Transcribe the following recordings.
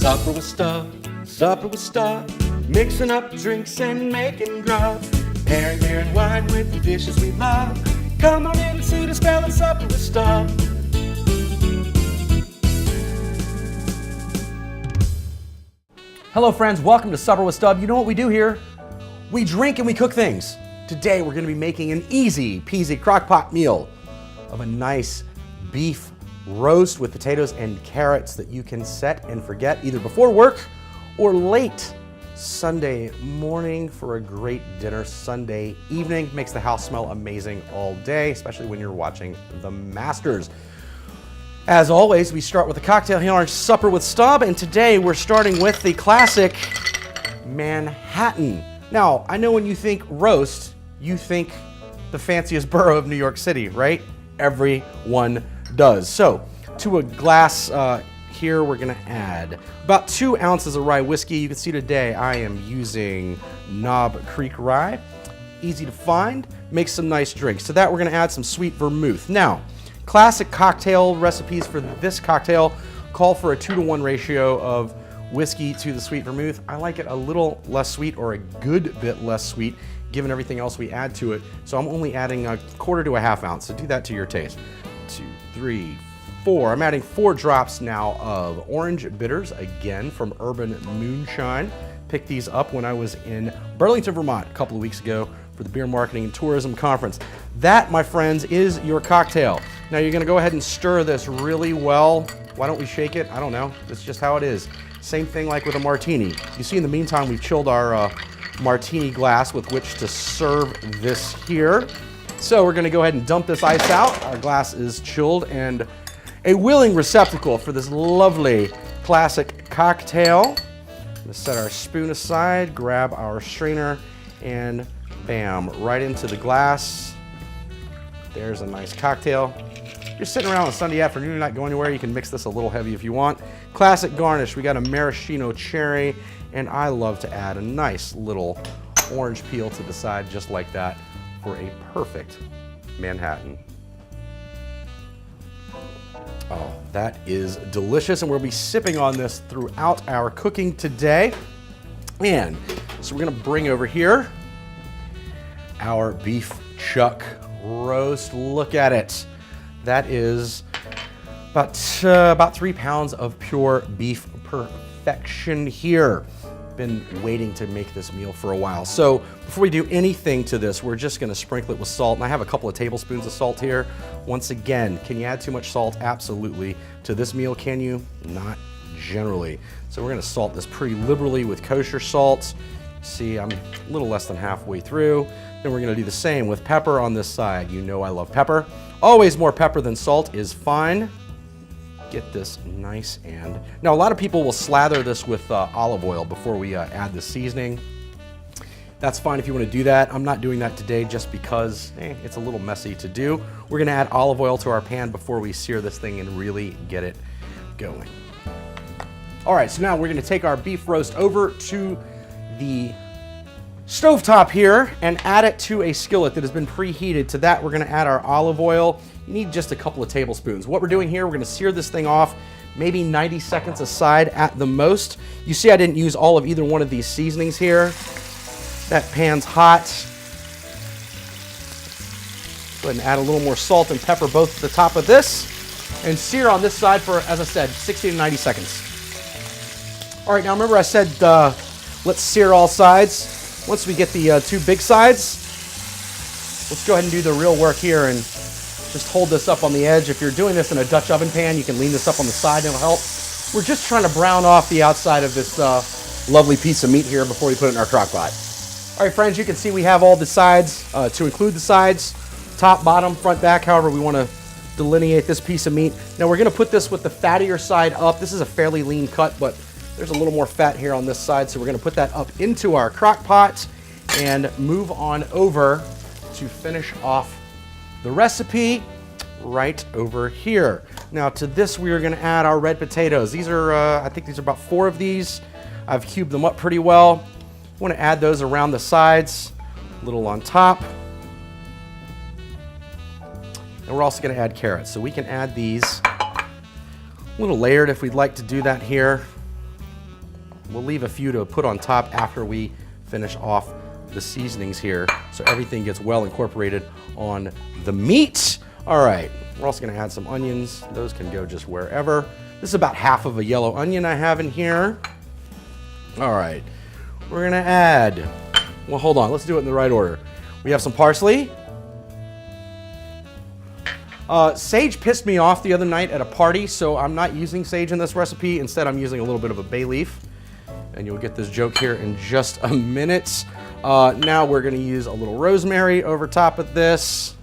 Supper with Stub, supper with Stub, mixing up drinks and making grub, pairing beer and wine with the dishes we love. Come on in and see the spell of Supper with Stub. Hello friends, welcome to Supper with Stub. You know what we do here? We drink and we cook things. Today we're gonna be making an easy peasy crock-pot meal of a nice beef roast with potatoes and carrots that you can set and forget either before work or late Sunday morning for a great dinner Sunday evening. Makes the house smell amazing all day, especially when you're watching the Masters. As always, we start with a cocktail here on Supper with Stub, and today we're starting with the classic Manhattan. Now, I know when you think roast, you think the fanciest borough of New York City, right? Everyone does. So, to a glass here, we're gonna add about 2 ounces of rye whiskey. You can see today I am using Knob Creek rye. Easy to find, makes some nice drinks. To that, we're gonna add some sweet vermouth. Now, classic cocktail recipes for this cocktail call for a 2-to-1 ratio of whiskey to the sweet vermouth. I like it a little less sweet, or a good bit less sweet, given everything else we add to it. So I'm only adding a 1/4 to a 1/2 ounce, so do that to your taste. 2, 3, 4. I'm adding 4 drops now of orange bitters, again from Urban Moonshine. Picked these up when I was in Burlington, Vermont a couple of weeks ago for the Beer Marketing and Tourism Conference. That, my friends, is your cocktail. Now you're gonna go ahead and stir this really well. Why don't we shake it? I don't know, it's just how it is. Same thing like with a martini. You see in the meantime, we've chilled our martini glass with which to serve this here. So we're gonna go ahead and dump this ice out. Our glass is chilled and a willing receptacle for this lovely classic cocktail. Let's set our spoon aside, grab our strainer, and bam, right into the glass. There's a nice cocktail. You're sitting around on a Sunday afternoon, not going anywhere, you can mix this a little heavy if you want. Classic garnish, we got a maraschino cherry, and I love to add a nice little orange peel to the side just like that for a perfect Manhattan. Oh, that is delicious, and we'll be sipping on this throughout our cooking today. And so we're gonna bring over here our beef chuck roast. Look at it. That is about 3 pounds of pure beef perfection here. Been waiting to make this meal for a while. So before we do anything to this, we're just gonna sprinkle it with salt. And I have a couple of tablespoons of salt here. Once again, can you add too much salt? Absolutely. To this meal, can you? Not generally. So we're gonna salt this pretty liberally with kosher salt. See, I'm a little less than halfway through. Then we're gonna do the same with pepper on this side. You know I love pepper. Always more pepper than salt is fine. Get this nice and... Now a lot of people will slather this with olive oil before we add the seasoning. That's fine if you want to do that. I'm not doing that today just because it's a little messy to do. We're gonna add olive oil to our pan before we sear this thing and really get it going. All right, so now we're gonna take our beef roast over to the stovetop here and add it to a skillet that has been preheated. To that, we're gonna add our olive oil. You need just a couple of tablespoons. What we're doing here, we're gonna sear this thing off, maybe 90 seconds aside at the most. You see I didn't use all of either one of these seasonings here. That pan's hot. Go ahead and add a little more salt and pepper both to the top of this and sear on this side for, as I said, 60 to 90 seconds. All right, now remember I said let's sear all sides. Once we get the 2 big sides, let's go ahead and do the real work here and just hold this up on the edge. If you're doing this in a Dutch oven pan, you can lean this up on the side and it'll help. We're just trying to brown off the outside of this lovely piece of meat here before we put it in our crock pot. All right, friends, you can see we have all the sides to include the sides, top, bottom, front, back, however we want to delineate this piece of meat. Now we're gonna put this with the fattier side up. This is a fairly lean cut, but there's a little more fat here on this side, so we're gonna put that up into our crock pot and move on over to finish off the recipe right over here. Now to this, we are gonna add our red potatoes. These are, I think these are about 4 of these. I've cubed them up pretty well. I wanna add those around the sides, a little on top. And we're also gonna add carrots. So we can add these a little layered if we'd like to do that here. We'll leave a few to put on top after we finish off the seasonings here, so everything gets well incorporated on the meat. All right, we're also gonna add some onions. Those can go just wherever. This is about half of a yellow onion I have in here. All right, we're gonna add, well, hold on, let's do it in the right order. We have some parsley. Sage pissed me off the other night at a party, so I'm not using sage in this recipe. Instead, I'm using a little bit of a bay leaf, and you'll get this joke here in just a minute. Now we're gonna use a little rosemary over top of this.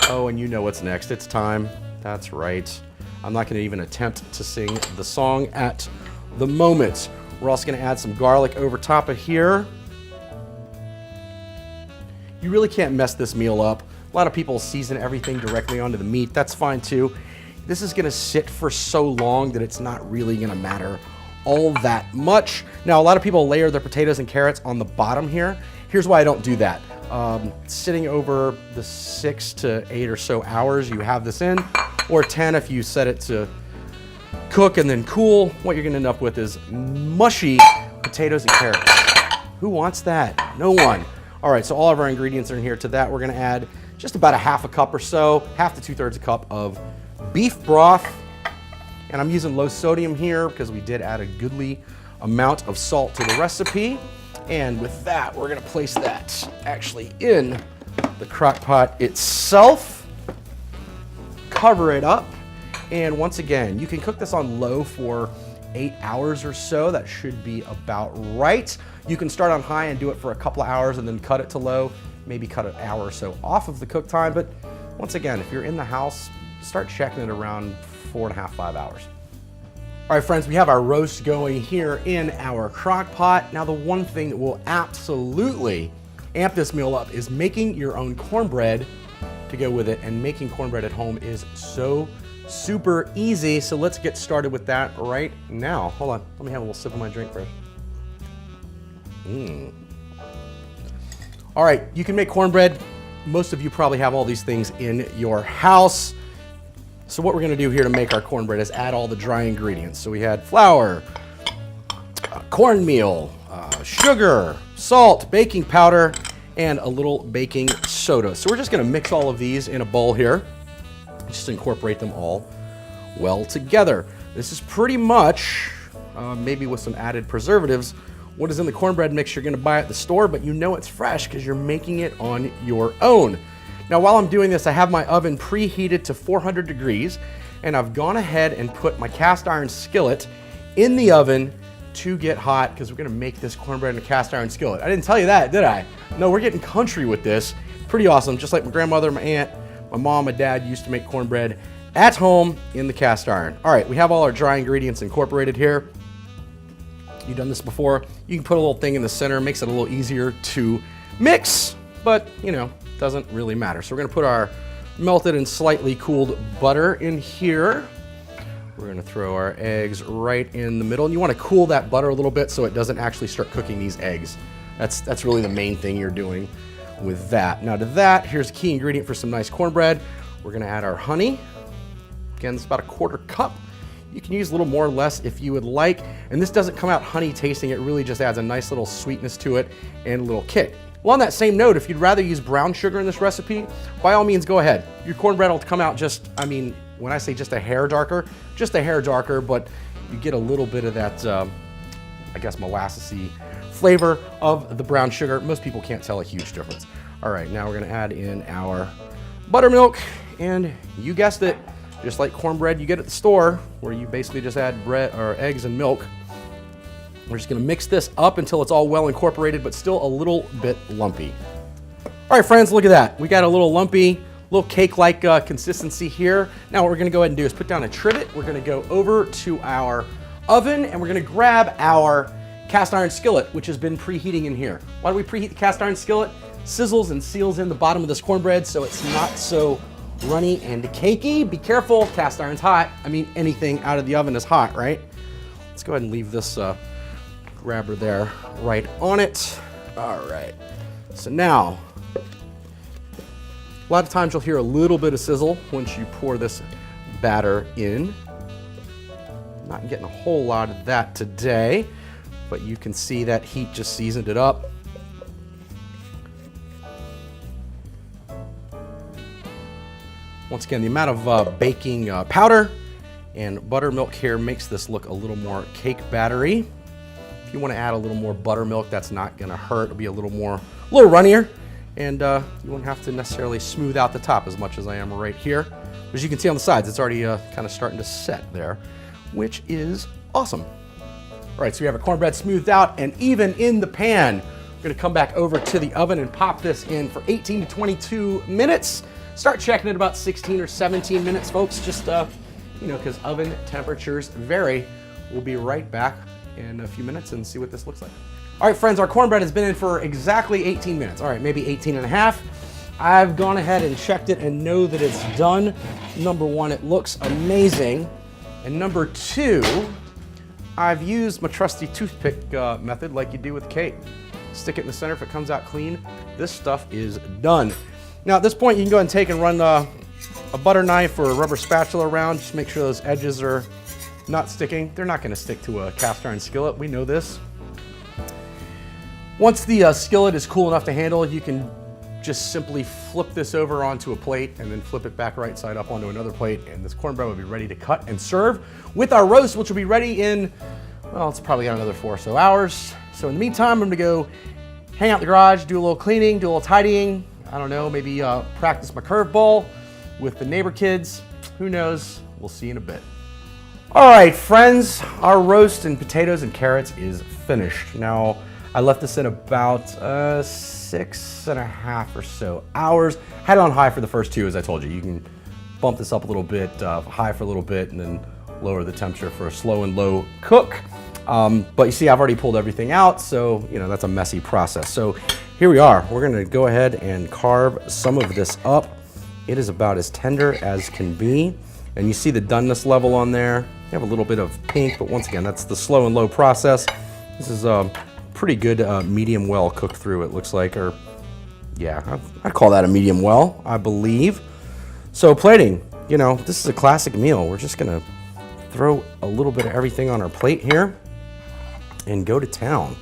Oh, and you know what's next. It's time. That's right. I'm not gonna even attempt to sing the song at the moment. We're also gonna add some garlic over top of here. You really can't mess this meal up. A lot of people season everything directly onto the meat. That's fine too. This is gonna sit for so long that it's not really gonna matter all that much. Now, a lot of people layer their potatoes and carrots on the bottom here. Here's why I don't do that. Sitting over the 6 to 8 or so hours you have this in, or 10 if you set it to cook and then cool, what you're gonna end up with is mushy potatoes and carrots. Who wants that? No one. All right, so all of our ingredients are in here. To that, we're gonna add just about a half a cup or so, half to 2/3 a cup of beef broth. And I'm using low sodium here because we did add a goodly amount of salt to the recipe. And with that, we're gonna place that actually in the crock pot itself, cover it up. And once again, you can cook this on low for 8 hours or so. That should be about right. You can start on high and do it for a couple of hours and then cut it to low, maybe cut an hour or so off of the cook time. But once again, if you're in the house, start checking it around 4.5, 5 hours. All right, friends, we have our roast going here in our crock pot. Now, the one thing that will absolutely amp this meal up is making your own cornbread to go with it. And making cornbread at home is so super easy. So let's get started with that right now. Hold on, let me have a little sip of my drink first. All right, you can make cornbread. Most of you probably have all these things in your house. So what we're gonna do here to make our cornbread is add all the dry ingredients. So we had flour, cornmeal, sugar, salt, baking powder, and a little baking soda. So we're just gonna mix all of these in a bowl here. Just incorporate them all well together. This is pretty much, maybe with some added preservatives, what is in the cornbread mix you're gonna buy at the store, but you know it's fresh because you're making it on your own. Now, while I'm doing this, I have my oven preheated to 400 degrees, and I've gone ahead and put my cast iron skillet in the oven to get hot because we're gonna make this cornbread in a cast iron skillet. I didn't tell you that, did I? No, we're getting country with this. Pretty awesome, just like my grandmother, my aunt, my mom, my dad used to make cornbread at home in the cast iron. All right, we have all our dry ingredients incorporated here. You've done this before. You can put a little thing in the center, makes it a little easier to mix, but you know, doesn't really matter. So we're gonna put our melted and slightly cooled butter in here. We're gonna throw our eggs right in the middle. And you wanna cool that butter a little bit so it doesn't actually start cooking these eggs. That's really the main thing you're doing with that. Now to that, here's a key ingredient for some nice cornbread. We're gonna add our honey. Again, it's about a 1/4 cup. You can use a little more or less if you would like. And this doesn't come out honey tasting, it really just adds a nice little sweetness to it and a little kick. Well, on that same note, if you'd rather use brown sugar in this recipe, by all means, go ahead. Your cornbread will come out just, I mean, when I say just a hair darker, but you get a little bit of that, I guess, molassesy flavor of the brown sugar. Most people can't tell a huge difference. All right, now we're gonna add in our buttermilk, and you guessed it, just like cornbread you get at the store, where you basically just add bread or eggs and milk. We're just gonna mix this up until it's all well incorporated, but still a little bit lumpy. All right, friends, look at that. We got a little lumpy, little cake-like consistency here. Now what we're gonna go ahead and do is put down a trivet. We're gonna go over to our oven, and we're gonna grab our cast iron skillet, which has been preheating in here. Why do we preheat the cast iron skillet? Sizzles and seals in the bottom of this cornbread so it's not so runny and cakey. Be careful, cast iron's hot. I mean, anything out of the oven is hot, right? Let's go ahead and leave this grabber there right on it. All right, so now, a lot of times you'll hear a little bit of sizzle once you pour this batter in. Not getting a whole lot of that today, but you can see that heat just seasoned it up. Once again, the amount of baking powder and buttermilk here makes this look a little more cake battery. If you want to add a little more buttermilk, that's not going to hurt. It'll be a little runnier, and you won't have to necessarily smooth out the top as much as I am right here. As you can see on the sides, it's already kind of starting to set there, which is awesome. All right, so we have our cornbread smoothed out and even in the pan. We're going to come back over to the oven and pop this in for 18 to 22 minutes. Start checking at about 16 or 17 minutes, folks, just, because oven temperatures vary. We'll be right back in a few minutes and see what this looks like. All right, friends, our cornbread has been in for exactly 18 minutes. All right, maybe 18 and a half. I've gone ahead and checked it and know that it's done. Number one, it looks amazing. And number two, I've used my trusty toothpick method like you do with cake. Stick it in the center. If it comes out clean, this stuff is done. Now at this point, you can go ahead and take and run a butter knife or a rubber spatula around. Just make sure those edges are not sticking. They're not going to stick to a cast iron skillet. We know this. Once the skillet is cool enough to handle, you can just simply flip this over onto a plate and then flip it back right side up onto another plate, and this cornbread will be ready to cut and serve with our roast, which will be ready in, well, it's probably got another 4 or so hours. So in the meantime, I'm gonna go hang out in the garage, do a little cleaning, do a little tidying. I don't know, maybe practice my curveball with the neighbor kids. Who knows? We'll see in a bit. All right, friends, our roast and potatoes and carrots is finished. Now, I left this in about 6.5 or so hours. Had it on high for the first 2, as I told you. You can bump this up a little bit, high for a little bit, and then lower the temperature for a slow and low cook. But you see, I've already pulled everything out, so that's a messy process. So here we are. We're gonna go ahead and carve some of this up. It is about as tender as can be. And you see the doneness level on there. You have a little bit of pink, but once again, that's the slow and low process. This is pretty good medium well cooked through, it looks like, or yeah, I'd call that a medium well, I believe. So plating, this is a classic meal. We're just gonna throw a little bit of everything on our plate here and go to town.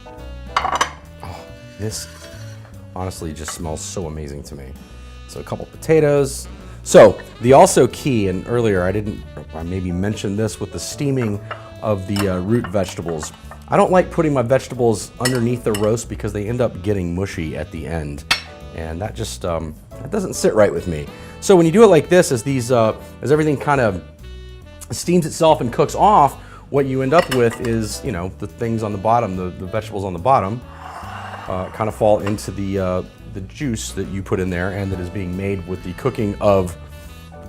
Oh, this honestly just smells so amazing to me. So a couple potatoes. So the also key, and earlier I maybe mentioned this with the steaming of the root vegetables. I don't like putting my vegetables underneath the roast because they end up getting mushy at the end, and that just that doesn't sit right with me. So when you do it like this, as everything kind of steams itself and cooks off, what you end up with is the things on the bottom, the vegetables on the bottom, kind of fall into the juice that you put in there and that is being made with the cooking of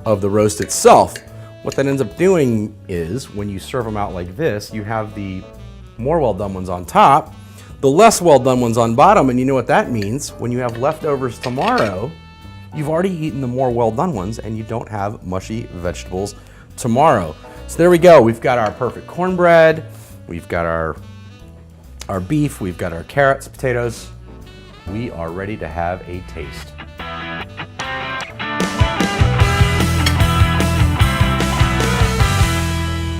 the roast itself. What that ends up doing is when you serve them out like this, you have the more well done ones on top, the less well done ones on bottom, and you know what that means? When you have leftovers tomorrow, you've already eaten the more well done ones and you don't have mushy vegetables tomorrow. So there we go. We've got our perfect cornbread, we've got our beef, we've got our carrots, potatoes. We are ready to have a taste.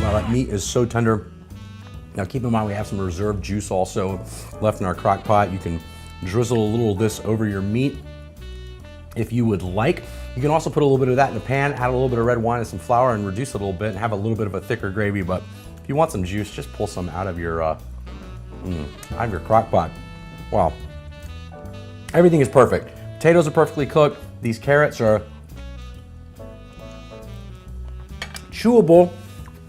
Wow, that meat is so tender. Now keep in mind we have some reserve juice also left in our crock pot. You can drizzle a little of this over your meat if you would like. You can also put a little bit of that in a pan, add a little bit of red wine and some flour and reduce it a little bit and have a little bit of a thicker gravy. But if you want some juice, just pull some out of your crock pot. Wow. Everything is perfect. Potatoes are perfectly cooked. These carrots are chewable,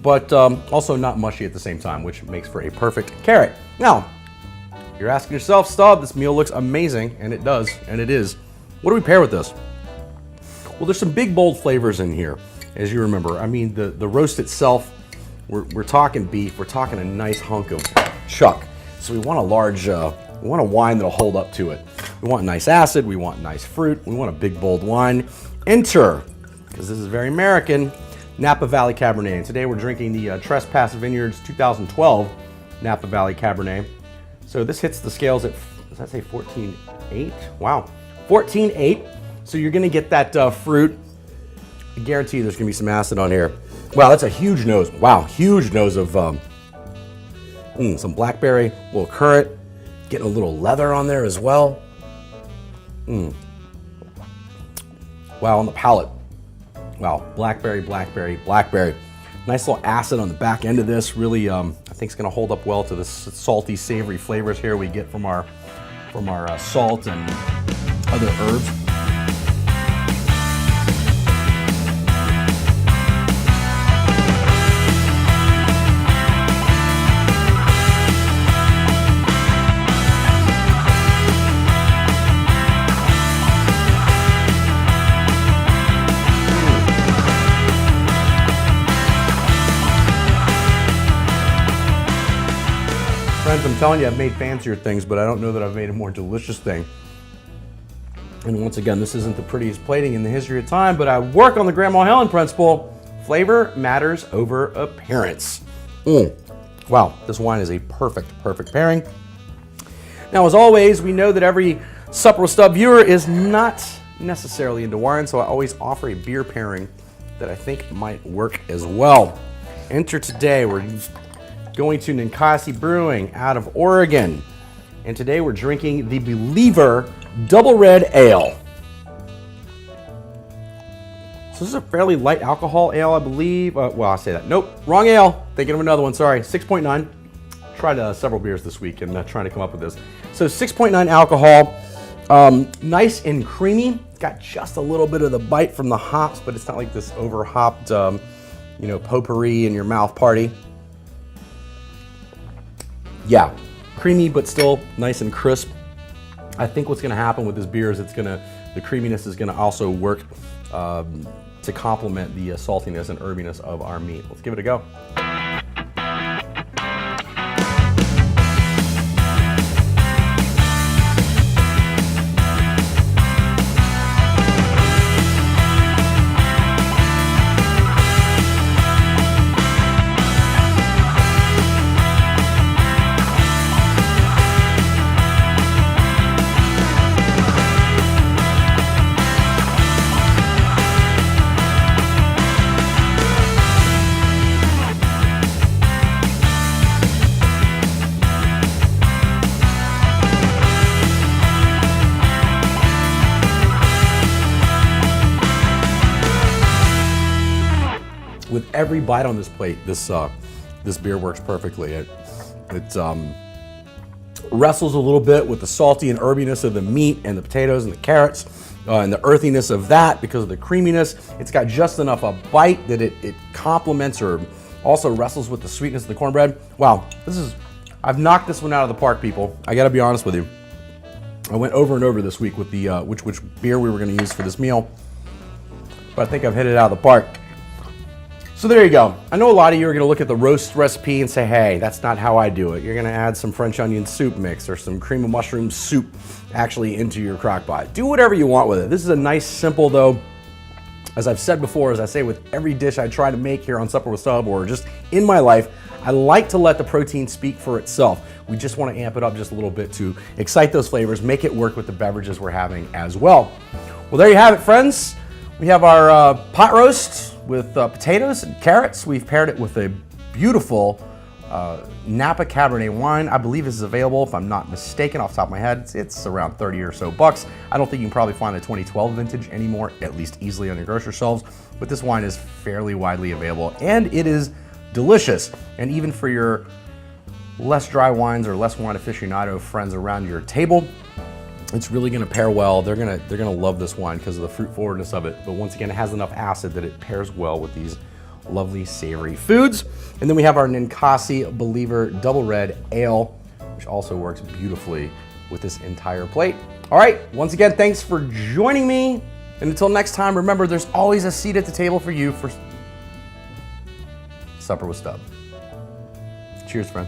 but also not mushy at the same time, which makes for a perfect carrot. Now, you're asking yourself, Stub, this meal looks amazing, and it does, and it is. What do we pair with this? Well, there's some big, bold flavors in here, as you remember. I mean, the roast itself, we're talking beef, we're talking a nice hunk of chuck. So we want a large, we want a wine that'll hold up to it. We want nice acid, we want nice fruit, we want a big, bold wine. Enter, because this is very American, Napa Valley Cabernet. And today we're drinking the Trespass Vineyards 2012 Napa Valley Cabernet. So this hits the scales at, does that say 14.8? Wow, 14.8. So you're gonna get that fruit. I guarantee there's gonna be some acid on here. Wow, that's a huge nose. Wow, huge nose of some blackberry, a little currant, getting a little leather on there as well. Wow, on the palate. Wow, blackberry, blackberry, blackberry. Nice little acid on the back end of this. Really, I think it's going to hold up well to the salty, savory flavors here we get from our salt and other herbs. Friends, I'm telling you, I've made fancier things, but I don't know that I've made a more delicious thing. And once again, this isn't the prettiest plating in the history of time, but I work on the Grandma Helen principle. Flavor matters over appearance. Wow, this wine is a perfect pairing. Now, as always, we know that every Supper with Stub viewer is not necessarily into wine, so I always offer a beer pairing that I think might work as well. Enter today, we're going to Ninkasi Brewing out of Oregon. And today we're drinking the Believer Double Red Ale. So this is a fairly light alcohol ale, I believe. Well, I'll say that. Nope, wrong ale. Thinking of another one, sorry. 6.9. Tried several beers this week and trying to come up with this. So 6.9 alcohol. Nice and creamy. It's got just a little bit of the bite from the hops, but it's not like this over hopped, potpourri in your mouth party. Yeah, creamy but still nice and crisp. I think what's going to happen with this beer is the creaminess is going to also work to complement the saltiness and herbiness of our meat. Let's give it a go. With every bite on this plate, this beer works perfectly. It wrestles a little bit with the salty and herbiness of the meat and the potatoes and the carrots and the earthiness of that because of the creaminess. It's got just enough a bite that it complements or also wrestles with the sweetness of the cornbread. Wow, I've knocked this one out of the park, people. I gotta be honest with you. I went over and over this week with the which beer we were gonna use for this meal, but I think I've hit it out of the park. So there you go. I know a lot of you are going to look at the roast recipe and say, hey, that's not how I do it. You're going to add some French onion soup mix or some cream of mushroom soup actually into your crock pot. Do whatever you want with it. This is a nice, simple, though, as I've said before, as I say with every dish I try to make here on Supper with Stub or just in my life, I like to let the protein speak for itself. We just want to amp it up just a little bit to excite those flavors, make it work with the beverages we're having as well. Well, there you have it, friends. We have our pot roast with potatoes and carrots. We've paired it with a beautiful Napa Cabernet wine. I believe this is available, if I'm not mistaken, off the top of my head. It's around 30 or so bucks. I don't think you can probably find the 2012 vintage anymore, at least easily on your grocery shelves. But this wine is fairly widely available, and it is delicious. And even for your less dry wines or less wine aficionado friends around your table, it's really going to pair well. They're gonna love this wine because of the fruit forwardness of it. But once again, it has enough acid that it pairs well with these lovely savory foods. And then we have our Ninkasi Believer Double Red Ale, which also works beautifully with this entire plate. All right, once again, thanks for joining me. And until next time, remember, there's always a seat at the table for you for Supper with Stub. Cheers, friend.